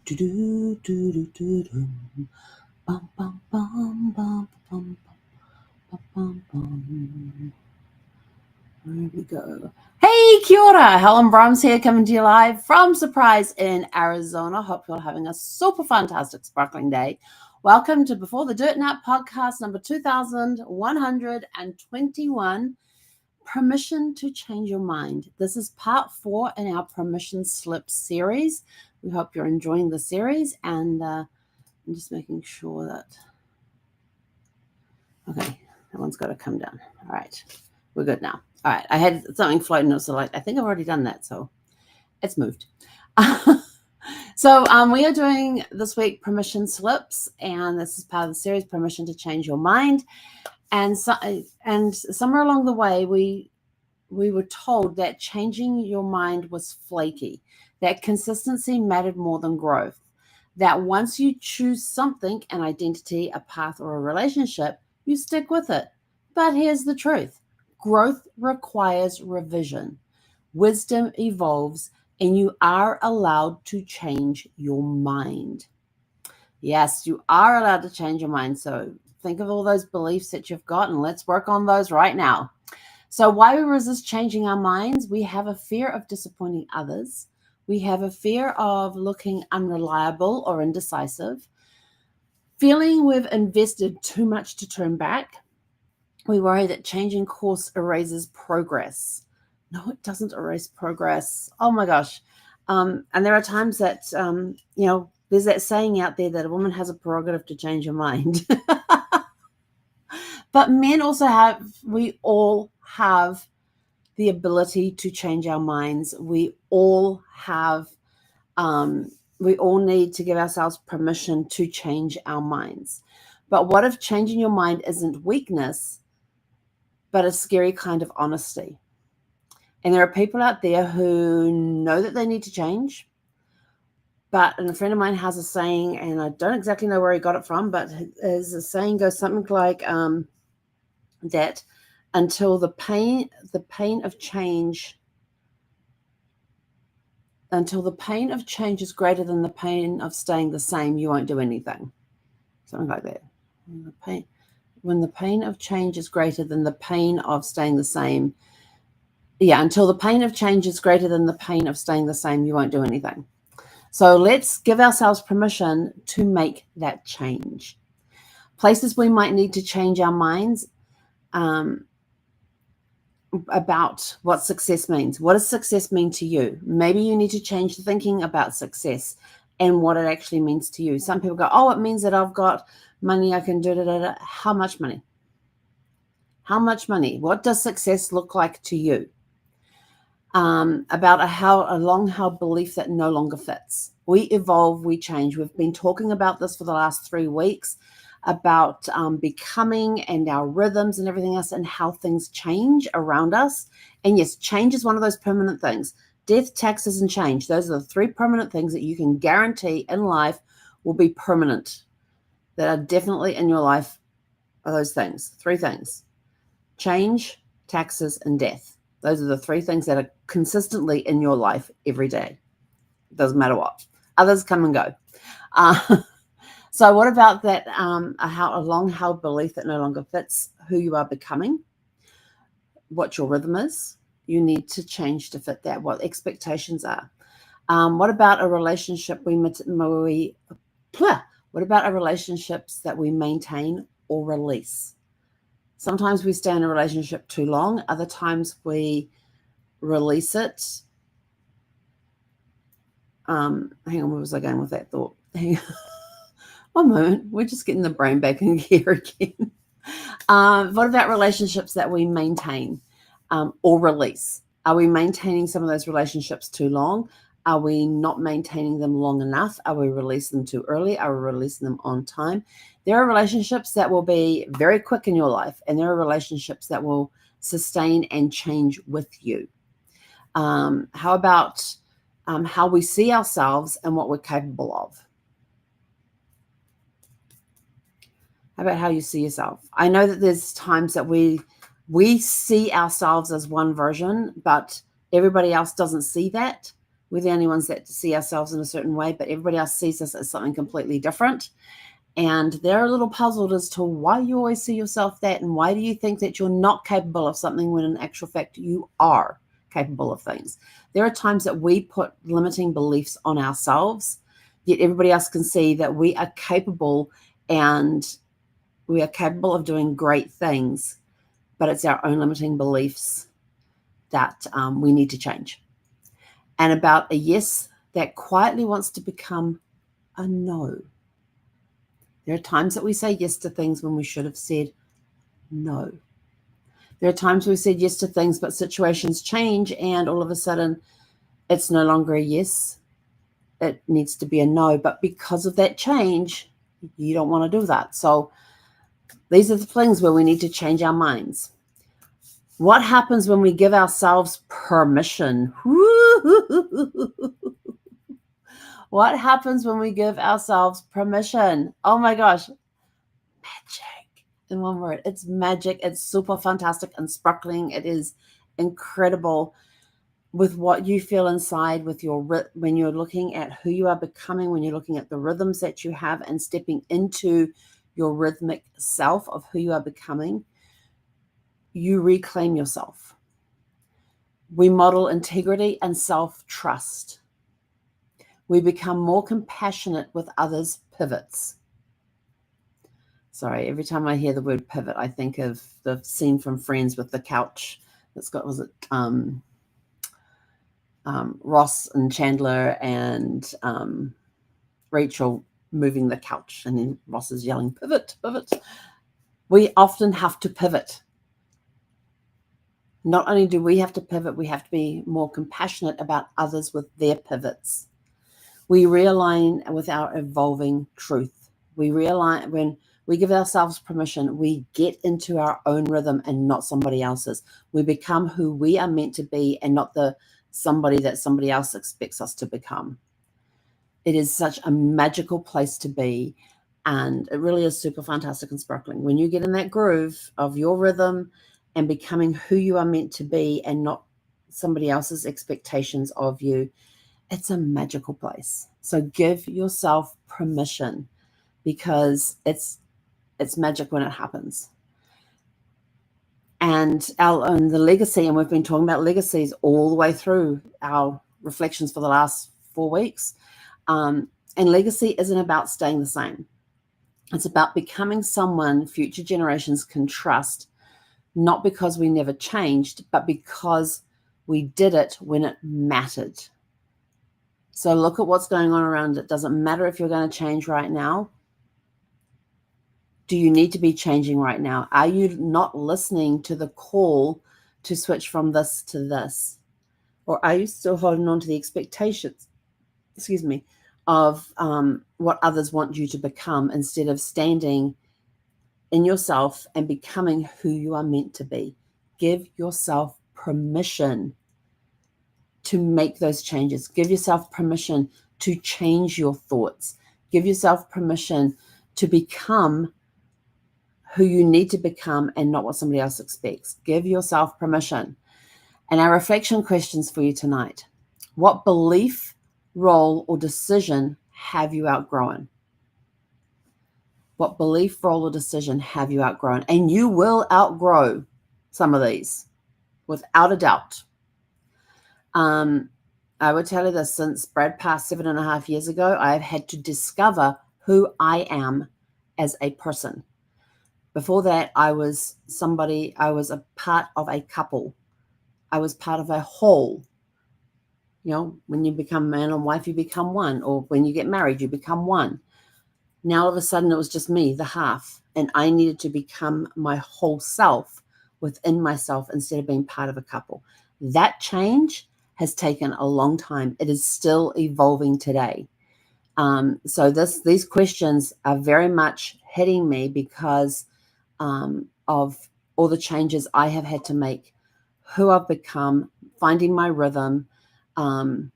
Do-do-do-do-do-do. Bum, bum, bum, bum, bum, bum, bum, bum. There we go. Hey, kia ora. Helen Brahms here, coming to you live from Surprise in Arizona. Hope you're having a super fantastic, sparkling day. Welcome to Before the Dirt Nap podcast number 2121. Permission to change your mind. This is part 4 in our permission slip series. We hope you're enjoying the series, and I'm just making sure that, okay, that one's got to come down. All right, we're good now. All right, I had something floating, so like I think I've already done that, so it's moved. So we are doing this week permission slips, and this is part of the series, Permission to Change Your Mind. And somewhere along the way, we were told that changing your mind was flaky, that consistency mattered more than growth, that once you choose something, an identity, a path, or a relationship, you stick with it. But here's the truth. Growth requires revision. Wisdom evolves, and you are allowed to change your mind. Yes, you are allowed to change your mind. So think of all those beliefs that you've got, and let's work on those right now. So why we resist changing our minds? We have a fear of disappointing others. We have a fear of looking unreliable or indecisive. Feeling we've invested too much to turn back. We worry that changing course erases progress. No, it doesn't erase progress. Oh my gosh. And there are times that, there's that saying out there that a woman has a prerogative to change her mind. But men also we all have the ability to change our minds. We all need to give ourselves permission to change our minds. But what if changing your mind isn't weakness, but a scary kind of honesty? And there are people out there who know that they need to change. And a friend of mine has a saying, and I don't exactly know where he got it from, but his saying goes something like that until the pain of change is greater than the pain of staying the same, you won't do anything. Something like that. When the pain of change is greater than the pain of staying the same. Yeah, until the pain of change is greater than the pain of staying the same, you won't do anything. So let's give ourselves permission to make that change. Places we might need to change our minds about what success means. What does success mean to you? Maybe you need to change the thinking about success and what it actually means to you. Some people go, oh, it means that I've got money, I can do da. How much money? How much money? What does success look like to you? About a long-held belief that no longer fits. We evolve, we change. We've been talking about this for the last 3 weeks, about becoming and our rhythms and everything else, and how things change around us. And yes, change is one of those permanent things. Death, taxes, and change. Those are the 3 permanent things that you can guarantee in life will be permanent, that are definitely in your life. Are those things, 3 things: change, taxes, and death. Those are the 3 things that are consistently in your life every day. It doesn't matter what. Others come and go. So what about that a long-held belief that no longer fits who you are becoming, what your rhythm is? You need to change to fit that, what expectations are. What about a relationship what about a relationships that we maintain or release? Sometimes we stay in a relationship too long. Other times we release it. Hang on, where was I going with that thought? One moment. We're just getting the brain back in gear again. What about relationships that we maintain or release? Are we maintaining some of those relationships too long? Are we not maintaining them long enough? Are we releasing them too early? Are we releasing them on time? There are relationships that will be very quick in your life, and there are relationships that will sustain and change with you. How about how we see ourselves and what we're capable of? How about how you see yourself? I know that there's times that we see ourselves as one version, but everybody else doesn't see that. We're the only ones that see ourselves in a certain way, but everybody else sees us as something completely different. And they're a little puzzled as to why you always see yourself that, and why do you think that you're not capable of something when in actual fact you are capable of things. There are times that we put limiting beliefs on ourselves, yet everybody else can see that we are capable, and we are capable of doing great things, but it's our own limiting beliefs that we need to change. And about a yes that quietly wants to become a no. There are times that we say yes to things when we should have said no. There are times we said yes to things, but situations change, and all of a sudden it's no longer a yes. It needs to be a no. But because of that change, you don't want to do that. So these are the things where we need to change our minds. What happens when we give ourselves permission? What happens when we give ourselves permission? Oh my gosh, magic in one word. It's magic. It's super fantastic and sparkling. It is incredible with what you feel inside, with your when you're looking at who you are becoming, when you're looking at the rhythms that you have and stepping into your rhythmic self of who you are becoming. You reclaim yourself. We model integrity and self-trust. We become more compassionate with others' pivots. Sorry, every time I hear the word pivot, I think of the scene from Friends with the couch that's got, was it Ross and Chandler and Rachel moving the couch, and then Ross is yelling, pivot, pivot. We often have to pivot. Not only do we have to pivot, we have to be more compassionate about others with their pivots. We realign with our evolving truth. We realign when we give ourselves permission, we get into our own rhythm and not somebody else's. We become who we are meant to be and not the somebody that somebody else expects us to become. It is such a magical place to be, and it really is super fantastic and sparkling. When you get in that groove of your rhythm and becoming who you are meant to be and not somebody else's expectations of you, it's a magical place. So give yourself permission, because it's magic when it happens. And the legacy, and we've been talking about legacies all the way through our reflections for the last 4 weeks. And legacy isn't about staying the same. It's about becoming someone future generations can trust, not because we never changed, but because we did it when it mattered. So look at what's going on around it. Doesn't matter if you're going to change right now. Do you need to be changing right now? Are you not listening to the call to switch from this to this? Or are you still holding on to the expectations, of what others want you to become, instead of standing in yourself and becoming who you are meant to be? Give yourself permission to make those changes. Give yourself permission to change your thoughts. Give yourself permission to become who you need to become and not what somebody else expects. Give yourself permission. And our reflection questions for you tonight: what belief, role, or decision have you outgrown? What belief, role, or decision have you outgrown? And you will outgrow some of these, without a doubt. I would tell you this: since Brad passed 7.5 years ago, I have had to discover who I am as a person. Before that, I was a part of a couple. I was part of a whole. When you become man and wife, you become one. Or when you get married, you become one. Now, all of a sudden, it was just me, the half. And I needed to become my whole self within myself instead of being part of a couple. That change has taken a long time. It is still evolving today. So these questions are very much hitting me because of all the changes I have had to make, who I've become, finding my rhythm, and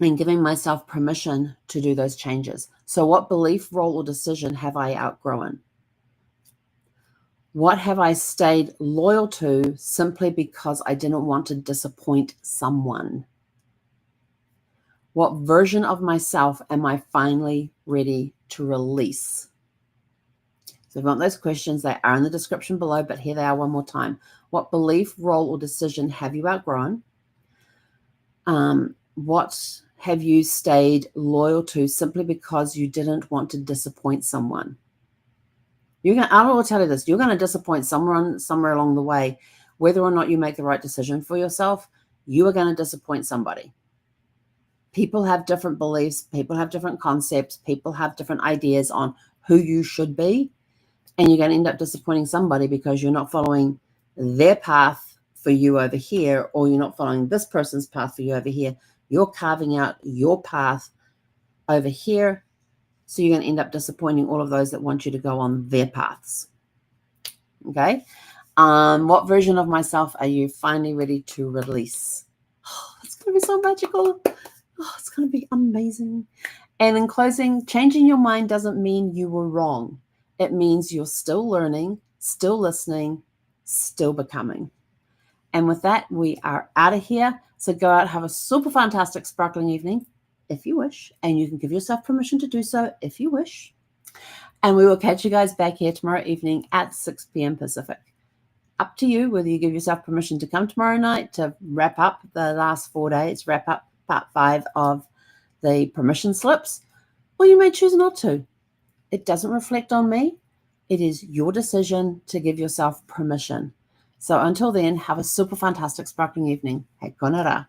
giving myself permission to do those changes. So what belief, role, or decision have I outgrown? What have I stayed loyal to simply because I didn't want to disappoint someone? What version of myself am I finally ready to release? So if you want those questions, they are in the description below, but here they are one more time. What belief, role, or decision have you outgrown? What have you stayed loyal to simply because you didn't want to disappoint someone? I will tell you this, you're going to disappoint someone somewhere along the way. Whether or not you make the right decision for yourself, you are going to disappoint somebody. People have different beliefs. People have different concepts. People have different ideas on who you should be. And you're going to end up disappointing somebody because you're not following their path for you over here, or you're not following this person's path for you over here. You're carving out your path over here. So you're going to end up disappointing all of those that want you to go on their paths. Okay. What version of myself are you finally ready to release? Oh, it's going to be so magical. Oh, it's going to be amazing. And in closing, changing your mind doesn't mean you were wrong. It means you're still learning, still listening, still becoming. And with that, we are out of here. So go out, have a super fantastic, sparkling evening, if you wish. And you can give yourself permission to do so if you wish. And we will catch you guys back here tomorrow evening at 6 p.m. Pacific. Up to you whether you give yourself permission to come tomorrow night to wrap up the last 4 days, wrap up part 5 of the permission slips, or you may choose not to. It doesn't reflect on me. It is your decision to give yourself permission. So until then, have a super fantastic, sparkling evening. He konara.